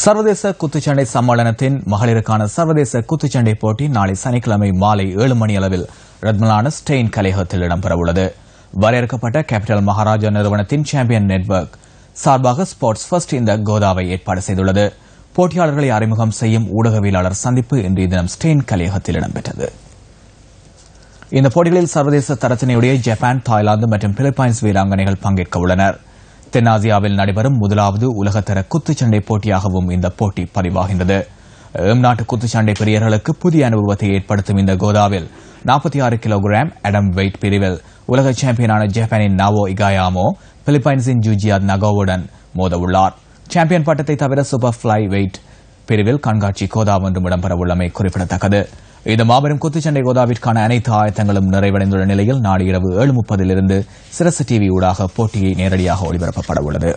சர்வதேச குத்துச்சண்டை சம்மேளனத்தின் மகளிருக்கான சர்வதேச குத்துச்சண்டை போட்டி நாளை சனிக்கிழமை மாலை 7 மணி அளவில் ரத்மலான ஸ்டெயின் கலையகத்தில் இடம்பெறவுள்ளது. வரையறுக்கப்பட்ட கேபிட்டல் மகாராஜா நிறுவனத்தின் சாம்பியன் நெட்வொர்க் சார்பாக ஸ்போர்ட்ஸ் ஃபர்ஸ்ட் இந்த கோதாவை ஏற்பாடு செய்துள்ளது. போட்டியாளர்களை அறிமுகம் செய்யும் ஊடகவியலாளர் சந்திப்பு இன்றைய தினம் ஸ்டெயின் கலையகத்தில் இடம்பெற்றது. இந்த போட்டிகளில் சர்வதேச தரத்தினையுடைய ஜப்பான், தாய்லாந்து மற்றும் பிலிப்பைன்ஸ் வீராங்கனைகள் பங்கேற்க உள்ளனர். தென்னாசியாவில் நடைபெறும் முதலாவது உலகத்தர குத்துச்சண்டை போட்டியாகவும் இந்த போட்டி பதிவாகின்றது. நாட்டு குத்துச்சண்டை பிரியர்களுக்கு புதிய அனுபவத்தை ஏற்படுத்தும் இந்த கோதாவில் 46 கிலோகிராம் அடம் வெயிட் பிரிவில் உலக சாம்பியனான ஜப்பானின் நாவோ இகாயாமோ பிலிப்பைன்ஸின் ஜூஜியாத் நகோவுடன் மோதவுள்ளார். சாம்பியன் பட்டத்தை தவிர சூப்பர் பிளை வெயிட் பிரிவில் கண்காட்சி கோதா ஒன்றும் இடம்பெறவுள்ளமை குறிப்பிடத்தக்கது. இந்த மாபெரும் குத்துச்சண்டை கோதாவிற்கான அனைத்து ஆயத்தங்களும் நிறைவடைந்துள்ள நிலையில் நாடு இரவு 7:30 சிரசு டிவி ஊடாக போட்டியை நேரடியாக ஒளிபரப்பப்பட உள்ளது.